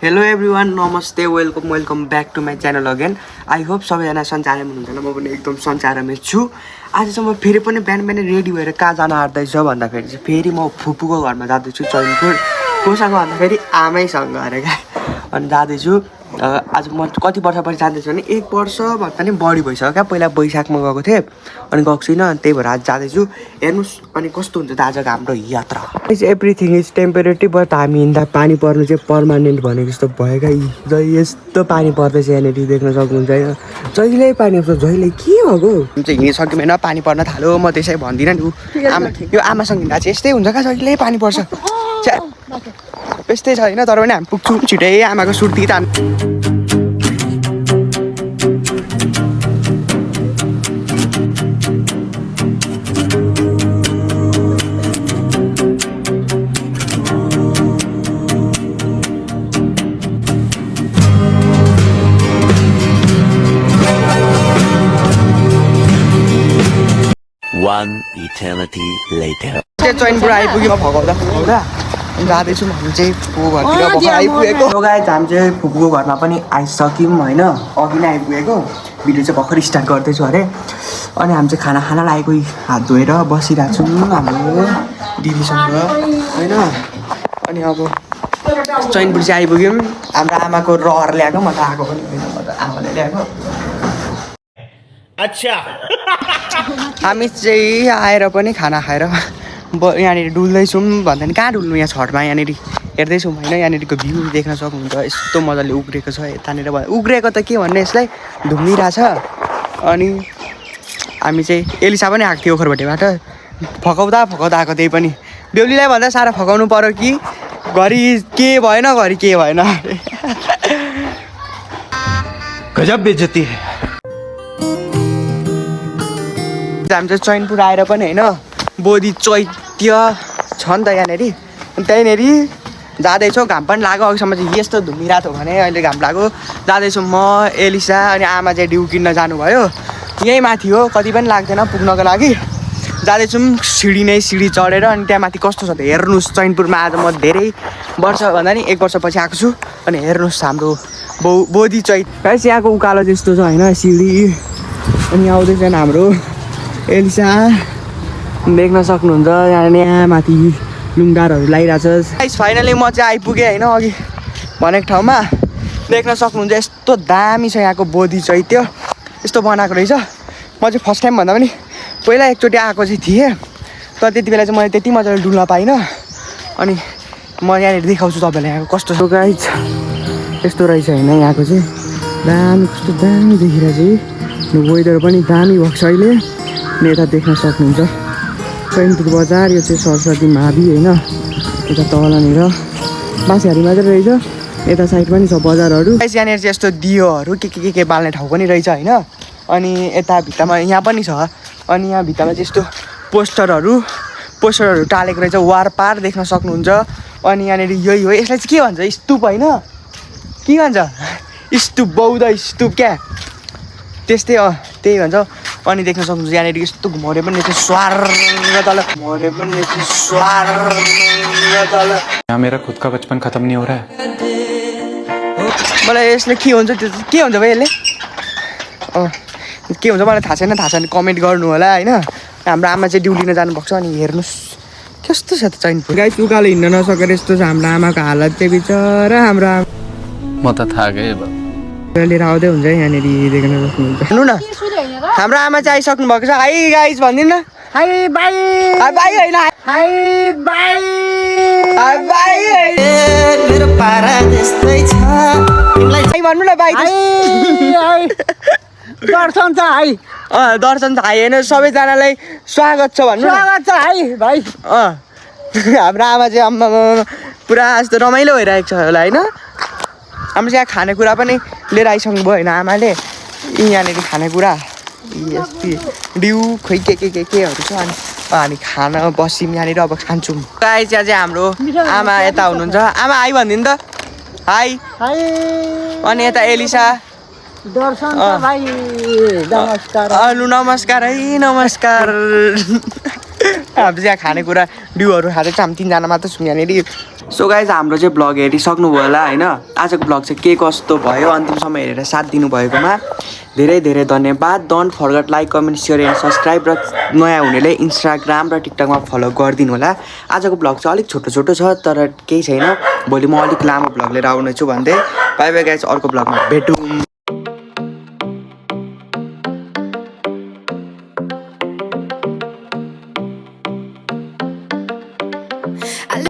Hello everyone, नमस्ते, welcome back to my channel again. I hope सबैजना सन्चारमा हुनुहुन्छ। म पनि एकदम सन्चारमै छु। आज चाहिँ म फेरि पनि बिहान रेडी भएर कहाँ जान आँट्दैछ भन्दाखेरि चाहिँ फेरि म फुपूको घरमा जाँदैछु चैनपुर। कोसँग भन्दाखेरि आमैसँग अरे क्या। अनि जाँदैछु। आज म कति वर्षपछि जाँदैछु भने 1 वर्ष भन्दा पनि बढी भइसक्यो क्या। पहिला वैशाखमा गएको थिएँ अनि गएको छुइनँ, अनि त्यही भएर आज जाँदैछु। हेर्नुहोस् अनि कस्तो हुन्छ त आजको हाम्रो यात्रा। एभ्रिथिङ इज टेम्परेरी, बट हामी हिँड्दा पानी पर्नु चाहिँ पर्मानेन्ट भनेको जस्तो भयो क्या। जहिले यस्तो पानी पर्दैछ यहाँनिर देख्न सक्नुहुन्छ होइन। जहिले पानी पर्छ, जहिले के भएको चाहिँ हिँडिसक्यो होइन, पानी पर्न थाल्यो। म त्यसै भन्दिनँ नि। यो आमासँग हिँड्दा चाहिँ यस्तै हुन्छ क्या, जहिले पानी पर्छ। यस्तै छ होइन, तर पनि हामी पुग्छौँ छिटै आमाको सुर्ती तान। One eternity later. चैनपुर आइपुग्यो भगाउँदा जाँदैछौँ हामी चाहिँ फुपूको घरतिर भर्खर आइपुगेको। हामी चाहिँ फुपूको घरमा पनि आइसक्यौँ होइन, अघि नै आइपुगेको। भिडियो चाहिँ भर्खर स्टार्ट गर्दैछु अरे। अनि हामी चाहिँ खाना लागेको हात धोएर बसिरहेको छौँ हाम्रो दिदीसँग होइन। अनि अब चैनपुर चाहिँ आइपुग्यौँ। हाम्रो आमाको रहर ल्याएको, म त आएको पनि होइन, म त आमाले ल्याएको। अच्छा हामी चाहिँ आएर पनि खाना खाएर यहाँनिर डुल्दैछौँ भन्दा नि कहाँ डुल्नु, यहाँ छठमा यहाँनिर हेर्दैछौँ होइन। यहाँनिरको भ्यू देख्न सक्नुहुन्छ, यस्तो मजाले उग्रेको छ यतानिर। उग्रेको त के भन्ने, यसलाई धुम्मिरहेछ। अनि हामी चाहिँ एलिसा पनि आएको थियो ओखरपट्टिबाट, फकाउँदा आएको। त्यही पनि बेहुलीलाई भन्दा साह्रो फकाउनु पऱ्यो कि घरि के भएन, घरि के भएन। गजब बेइज्जती है। हामी चाहिँ चैनपुर आएर पनि होइन, बोधी चैत्य छ नि त यहाँनिर। अनि त्यहीँनिर जाँदैछौँ। घाम पनि लाग्यो, अघिसम्म चाहिँ यस्तो धुमिरहेको थियो भने अहिले घाम लाग्यो। जाँदैछौँ म, एलिसा अनि आमा चाहिँ डिउ किन्न जानुभयो। यहीँ माथि हो, कति पनि लाग्दैन पुग्नको लागि। जाँदैछौँ सिडी चढेर। अनि त्यहाँ माथि कस्तो छ त हेर्नुहोस्। चैनपुरमा आज म धेरै वर्ष भन्दा नि 1 वर्षपछि आएको छु। अनि हेर्नुहोस् हाम्रो बोधी चैत गाइस, यहाँको उकालो त्यस्तो छ होइन, सिडी। अनि आउँदैछ हाम्रो एलिसा, देख्न सक्नुहुन्छ यहाँ माथि लुङ्गारहरू लगाइरहेछ। गाइस फाइनली म चाहिँ आइपुगेँ होइन, अघि भनेको ठाउँमा। देख्न सक्नुहुन्छ यस्तो दामी छ यहाँको बोधी चैत्य, यस्तो बनाएको रहेछ। म चाहिँ फर्स्ट टाइम भन्दा पनि पहिला एकचोटि आएको चाहिँ थिएँ, तर त्यति बेला चाहिँ मैले त्यति मजाले डुल्न पाइनँ। अनि म यहाँनिर देखाउँछु तपाईँलाई यहाँको कस्तो छ। गाइस यस्तो रहेछ होइन यहाँको चाहिँ, दामी, कस्तो दामी देखिरहेछ। वेदर पनि दामी भएको छ अहिले। अनि यता देख्न सक्नुहुन्छ चैनपुर बजार, यो चाहिँ सरस्वती मावि होइन। यता तलनिर बाँसघारीमा चाहिँ रहेछ, यता साइड पनि छ बजारहरू। यहाँनिर चाहिँ यस्तो दियोहरू के बाल्ने ठाउँ पनि रहेछ होइन। अनि यता भित्तामा यहाँ पनि छ। अनि यहाँ भित्तामा चाहिँ यस्तो पोस्टरहरू टालेको रहेछ, वारपार देख्न सक्नुहुन्छ। अनि यहाँनिर यही हो, यसलाई चाहिँ के भन्छ, स्तूप होइन, के भन्छ, स्तूप, बौद्ध स्तूप क्या, त्यस्तै त्यही भन्छ। अनि देख्न सक्नुहुन्छ यहाँनिर यस्तो घुमाउने पनि रहेछ, स्वार तल घुमाउने पनि रहेछ, स्वार तल। यहाँ मेरा खुद का बचपन खत्म नहीं हो रहा है। मलाई यसले के हुन्छ, त्यो के हुन्छ भाइ यसले, के हुन्छ मलाई थाहा छैन भने कमेन्ट गर्नु होला होइन। हाम्रो आमा चाहिँ ड्युटी लिन जानुभएको छ। अनि हेर्नुहोस् कस्तो छ त चैनपुर। गाइस उकालो हिँड्न नसकेर यस्तो छ हाम्रो आमाको हालत चाहिँ, बिचरा हाम्रो आमा म त थाहा गएँ लिएर आउँदै हुन्छ यहाँनिर देख्न सक्नुहुन्छ। हेर्नु न हाम्रो आमा चाहिँ आइसक्नु भएको छ। हाई गाइस भनिदिनु न, हाई बाई, हाई बाई होइन, हाई बाई, हाई बाई मेरो पारा त्यस्तै छ, तिमीलाई भन्नु न बाई। दर्शन छ हाई, दर्शन छ हाई होइन, सबैजनालाई स्वागत छ भन्नु, स्वागत छ हाई भाइ। हाम्रो आमा चाहिँ आम्मा पुरा यस्तो रमाइलो भइरहेको छ होला होइन। हाम्रो चाहिँ यहाँ खानेकुरा पनि लिएर आइसक्नु भयो होइन आमाले। यहाँनिर खानेकुरा डिउ खोइ केहरू छ। अनि हामी खाना बस्यौँ यहाँनिर, अब खान्छौँ। गाइस यहाँ चाहिँ हाम्रो आमा यता हुनुहुन्छ, आमा हाई भनिदिनु त, हाई। अनि यता एलिसा, दर्शन भाइ, नमस्कार। नमस्कार है, नमस्कार। हामी चाहिँ यहाँ खानेकुरा डिउहरू खाँदैछ। हामी 3जना मात्र छौँ यहाँनिर। सो गाइज हाम्रो चाहिँ ब्लग हेरिसक्नुभयो होला होइन आजको ब्लग चाहिँ के कस्तो भयो अन्तिमसम्म हेरेर साथ दिनुभएकोमा धेरै धेरै धन्यवाद don't forget like comment share and subscribe र नयाँ हुनेले इन्स्टाग्राम र टिकटकमा फलो गरिदिनु होला आजको ब्लग चाहिँ अलिक छोटो छोटो छ तर केही छैन भोलि म अलिक लामो ब्लग लिएर आउनेछु भन्दै बाई बाई गाइज अर्को ब्लगमा भेटौँ